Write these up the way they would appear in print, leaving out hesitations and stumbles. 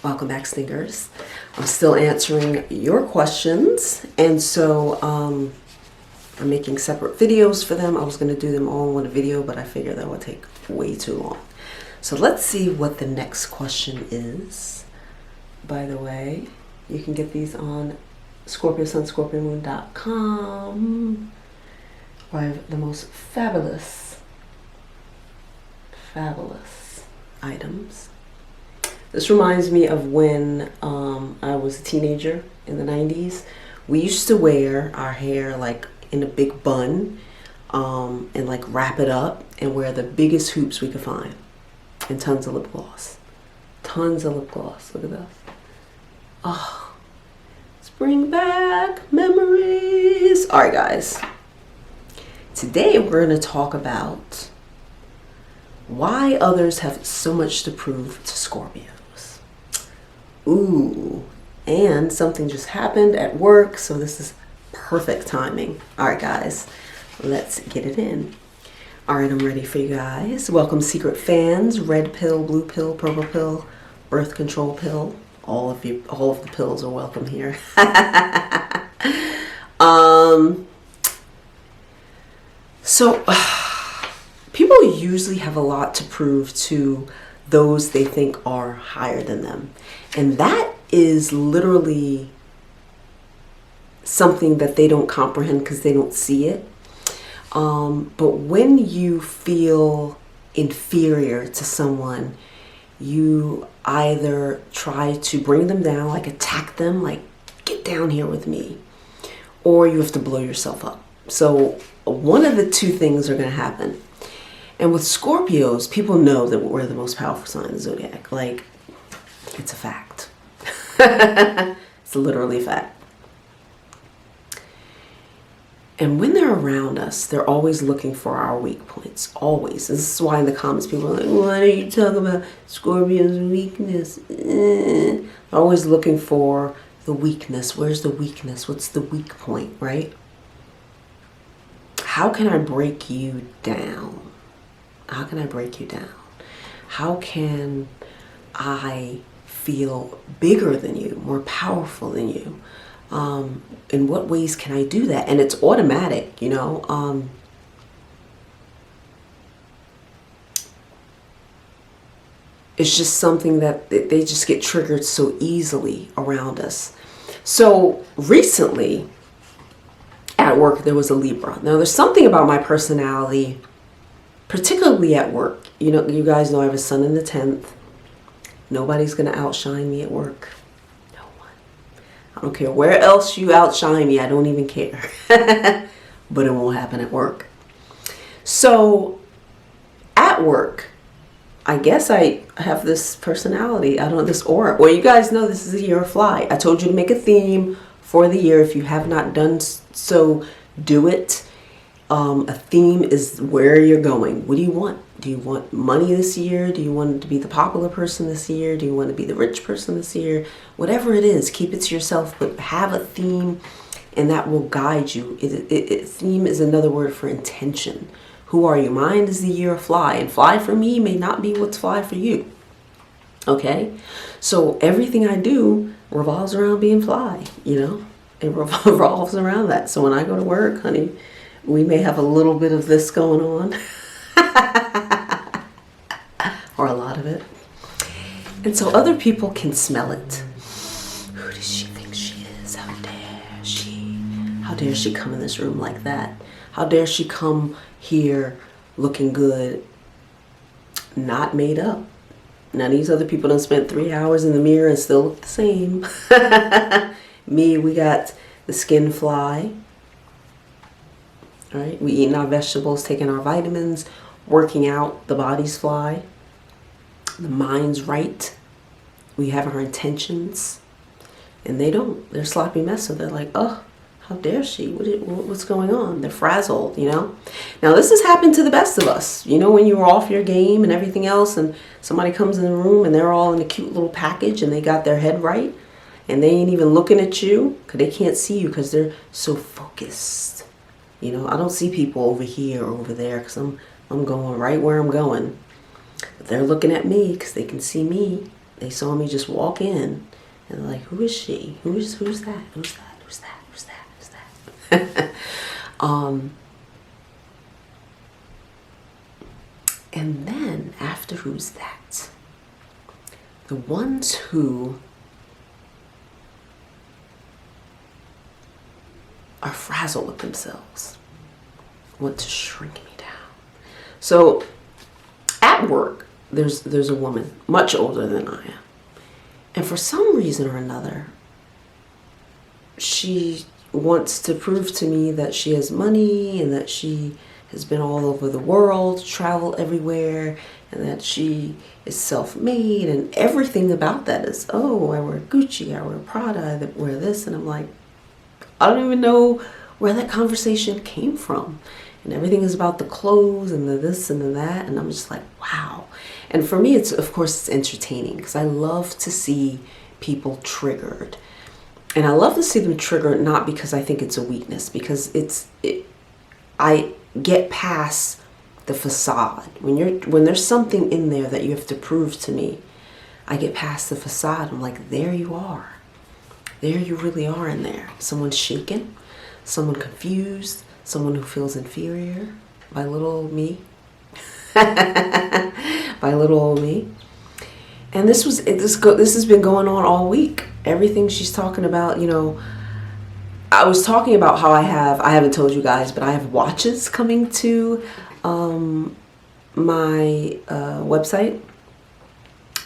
Welcome back, Stinkers. I'm still answering your questions, and so I'm making separate videos for them. I was going to do them all in one video, but I figured that would take way too long. So let's see what the next question is. By the way, you can get these on ScorpioSunScorpioMoon.com. I have the most fabulous items. This reminds me of when I was a teenager in the 90s. We used to wear our hair like in a big bun and like wrap it up and wear the biggest hoops we could find. And tons of lip gloss. Tons of lip gloss. Look at this. Oh, let's bring back memories. All right, guys. Today we're going to talk about why others have so much to prove to Scorpios. Ooh, and something just happened at work, so this is perfect timing. All right, guys, let's get it in. All right, I'm ready for you guys. Welcome, secret fans, red pill, blue pill, purple pill, birth control pill. All of the pills are welcome here. So people usually have a lot to prove to those they think are higher than them. And that is literally something that they don't comprehend because they don't see it. But when you feel inferior to someone, you either try to bring them down, like attack them, like get down here with me, or you have to blow yourself up. So one of the two things are going to happen. And with Scorpios, people know that we're the most powerful sign of the zodiac. Like, it's a fact. It's literally a fact. And when they're around us, they're always looking for our weak points. Always. This is why in the comments people are like, what are you talking about? Scorpio's weakness. They're always looking for the weakness. Where's the weakness? What's the weak point, right? How can I break you down? How can I break you down? How can I feel bigger than you, more powerful than you? In what ways can I do that? And it's automatic, you know. It's just something that they just get triggered so easily around us. So recently at work, there was a Libra. Now there's something about my personality, particularly at work. You know, you guys know I have a son in the 10th. Nobody's going to outshine me at work. No one. I don't care where else you outshine me. I don't even care. But it won't happen at work. So at work, I guess I have this personality. I don't know, this aura. Well, you guys know this is a year of fly. I told you to make a theme for the year. If you have not done so, do it. A theme is where you're going. What do you want? Do you want money this year? Do you want to be the popular person this year? Do you want to be the rich person this year? Whatever it is, keep it to yourself, but have a theme, and that will guide you. Theme is another word for intention. Who are you? Mine is the year of fly, and fly for me may not be what's fly for you. Okay? So everything I do revolves around being fly, you know? It revolves around that. So when I go to work, honey, we may have a little bit of this going on. Or a lot of it. And so other people can smell it. Who does she think she is? How dare she? How dare she come in this room like that? How dare she come here looking good, not made up? Now these other people done spent 3 hours in the mirror and still look the same. Me, we got the skin fly. All right, we eating our vegetables, taking our vitamins, working out, the body's fly. The mind's right. We have our intentions. And they don't. They're sloppy mess. So they're like, oh, how dare she? What's going on? They're frazzled, you know. Now this has happened to the best of us. You know, when you were off your game and everything else and somebody comes in the room and they're all in a cute little package and they got their head right and they ain't even looking at you because they can't see you because they're so focused. You know, I don't see people over here or over there because I'm going right where I'm going. But they're looking at me because they can see me. They saw me just walk in and they're like, who is she? Who's that? Who's that? Who's that? Who's that? Who's that? And then after who's that? The ones who are frazzled with themselves want to shrink me down. So at work, there's a woman much older than I am. And for some reason or another, she wants to prove to me that she has money and that she has been all over the world, traveled everywhere, and that she is self-made, and everything about that is, oh, I wear Gucci, I wear Prada, I wear this, and I'm like, I don't even know where that conversation came from. And everything is about the clothes and the this and the that, and I'm just like, wow. And for me, it's, of course, it's entertaining because I love to see people triggered. And I love to see them triggered not because I think it's a weakness, because I get past the facade. When there's something in there that you have to prove to me, I get past the facade. I'm like, there you are. There you really are in there. Someone shaken, someone confused, someone who feels inferior by little old me. By little old me. And this has been going on all week. Everything she's talking about, I was talking about how I haven't told you guys, but I have watches coming to my website.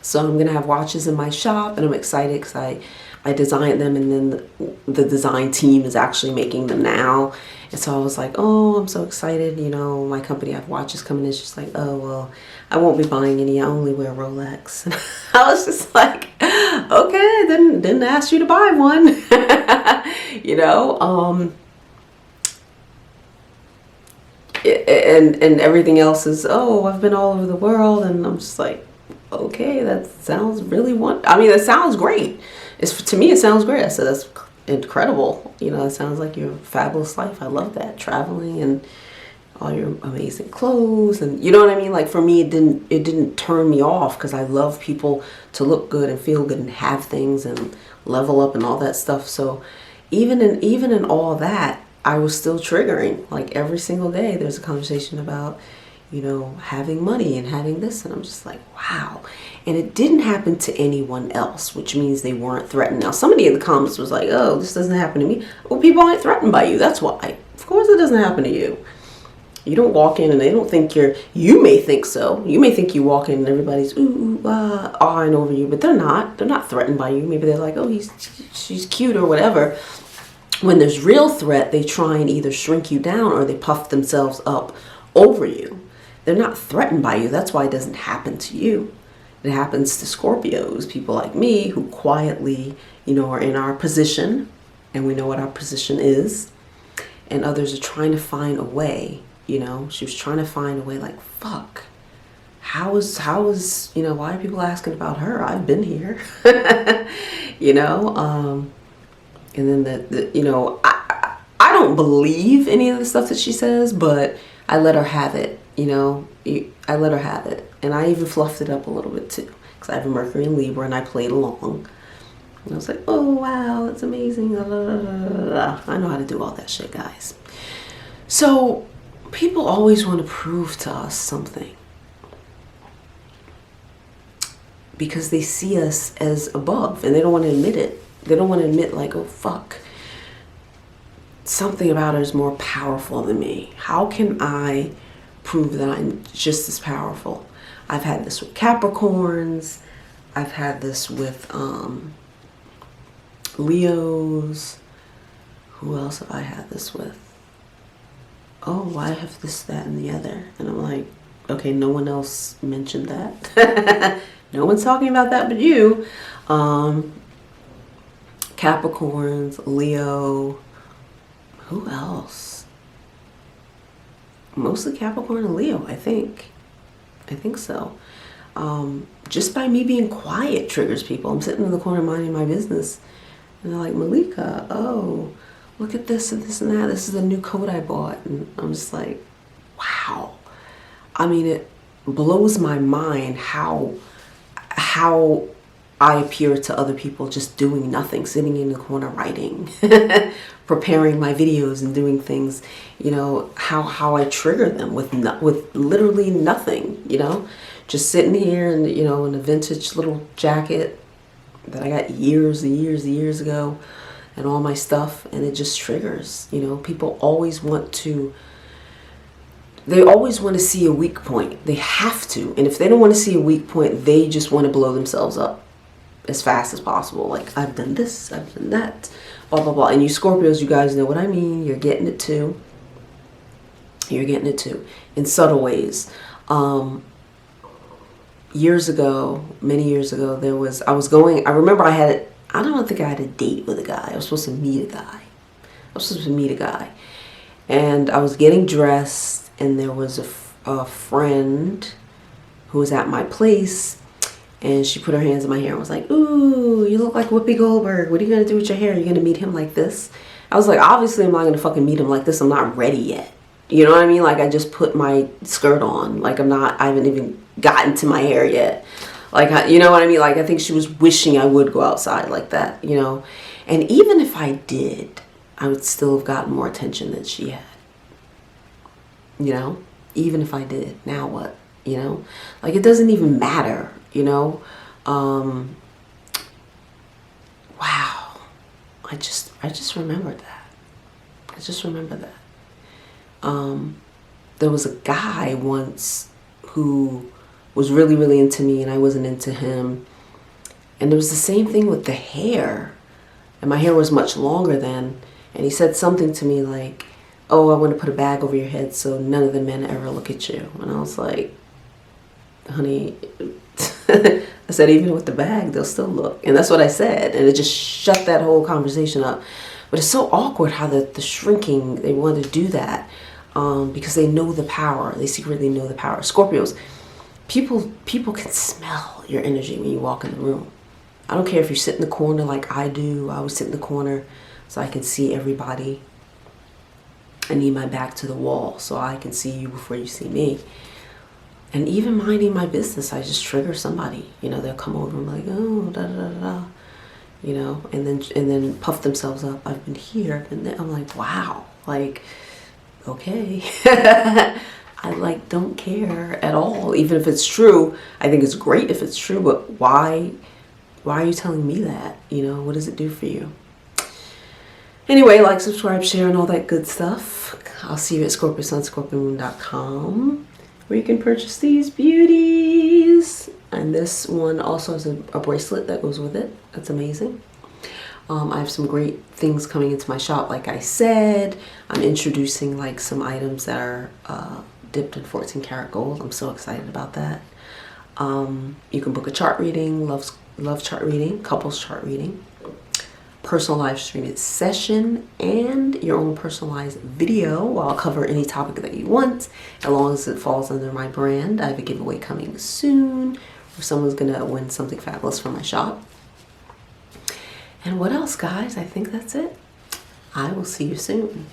So I'm going to have watches in my shop, and I'm excited because I designed them, and then the design team is actually making them now. And so I was like, oh, I'm so excited. My company, I have watches coming in. She's like, oh, well, I won't be buying any. I only wear Rolex. And I was just like, okay, then didn't ask you to buy one. And everything else is, oh, I've been all over the world. And I'm just like, okay, that sounds really that sounds great. To me, it sounds great. I said, that's incredible. It sounds like your fabulous life. I love that, traveling and all your amazing clothes, and you know what I mean. Like for me, it didn't turn me off because I love people to look good and feel good and have things and level up and all that stuff. So even in all that, I was still triggering. Like every single day, there's a conversation about having money and having this, and I'm just like, wow. And it didn't happen to anyone else, which means they weren't threatened. Now, somebody in the comments was like, oh, this doesn't happen to me. Well, people aren't threatened by you. That's why. Of course it doesn't happen to you. You don't walk in and they don't think you may think so. You may think you walk in and everybody's awing over you, but they're not. They're not threatened by you. Maybe they're like, oh, she's cute or whatever. When there's real threat, they try and either shrink you down or they puff themselves up over you. They're not threatened by you. That's why it doesn't happen to you. It happens to Scorpios, people like me who quietly, are in our position, and we know what our position is, and others are trying to find a way. She was trying to find a way, like, fuck, how is why are people asking about her? I've been here. And then I don't believe any of the stuff that she says, but I let her have it. I let her have it. And I even fluffed it up a little bit too. Because I have a Mercury in Libra and I played along. And I was like, oh, wow, that's amazing. I know how to do all that shit, guys. So people always want to prove to us something. Because they see us as above and they don't want to admit it. They don't want to admit like, oh, fuck. Something about her is more powerful than me. How can I prove that I'm just as powerful? I've had this with Capricorns. I've had this with Leos. Who else have I had this with? Oh, I have this, that, and the other. And I'm like, okay, no one else mentioned that. No one's talking about that but you. Capricorns, Leo. Who else? Mostly Capricorn and Leo, I think. I think so. Just by me being quiet triggers people. I'm sitting in the corner minding my business. And they're like, Malika, oh, look at this and this and that. This is a new coat I bought. And I'm just like, wow. I mean, it blows my mind how I appear to other people just doing nothing, sitting in the corner writing, preparing my videos and doing things, you know, how I trigger them with literally nothing, you know, just sitting here and, you know, in a vintage little jacket that I got years and years and years ago, and all my stuff, and it just triggers, you know. People always want to, they always want to see a weak point. They have to. And if they don't want to see a weak point, they just want to blow themselves up as fast as possible. Like, I've done this, I've done that, blah, blah, blah. And you Scorpios, you guys know what I mean. You're getting it too. You're getting it too. In subtle ways. Years ago, many years ago, I remember I don't think I had a date with a guy. I was supposed to meet a guy. And I was getting dressed, and there was a friend who was at my place, and she put her hands in my hair and was like, "Ooh, you look like Whoopi Goldberg. What are you going to do with your hair? Are you going to meet him like this?" I was like, obviously I'm not going to fucking meet him like this. I'm not ready yet. You know what I mean? Like, I just put my skirt on. Like, I haven't even gotten to my hair yet. Like, you know what I mean? Like, I think she was wishing I would go outside like that, you know? And even if I did, I would still have gotten more attention than she had. You know? Even if I did. Now what? You know? Like, it doesn't even matter, you know? Wow. I just remembered that. I just remembered that. There was a guy once who was really, really into me, and I wasn't into him. And it was the same thing with the hair. And my hair was much longer then. And he said something to me like, "Oh, I want to put a bag over your head so none of the men ever look at you." And I was like, "Honey," I said, "even with the bag, they'll still look." And that's what I said. And it just shut that whole conversation up. But it's so awkward how the shrinking, they want to do that because they know the power. They secretly know the power. Scorpios, people can smell your energy when you walk in the room. I don't care if you sit in the corner like I do. I always sit in the corner so I can see everybody. I need my back to the wall so I can see you before you see me. And even minding my business, I just trigger somebody. You know, they'll come over and be like, "Oh, da da da da," you know, and then puff themselves up. "I've been here, I've been there." I'm like, wow, like, okay. I like don't care at all. Even if it's true, I think it's great if it's true, but why are you telling me that? You know, what does it do for you? Anyway, like, subscribe, share, and all that good stuff. I'll see you at ScorpioSunScorpioMoon.com, where you can purchase these beauties. And this one also has a bracelet that goes with it. That's amazing. I have some great things coming into my shop. Like I said, I'm introducing like some items that are dipped in 14 karat gold. I'm so excited about that. You can book a chart reading, love chart reading, couples chart reading, personal live streaming session, and your own personalized video. I'll cover any topic that you want, as long as it falls under my brand. I have a giveaway coming soon where someone's gonna win something fabulous from my shop. And what else, guys? I think that's it. I will see you soon.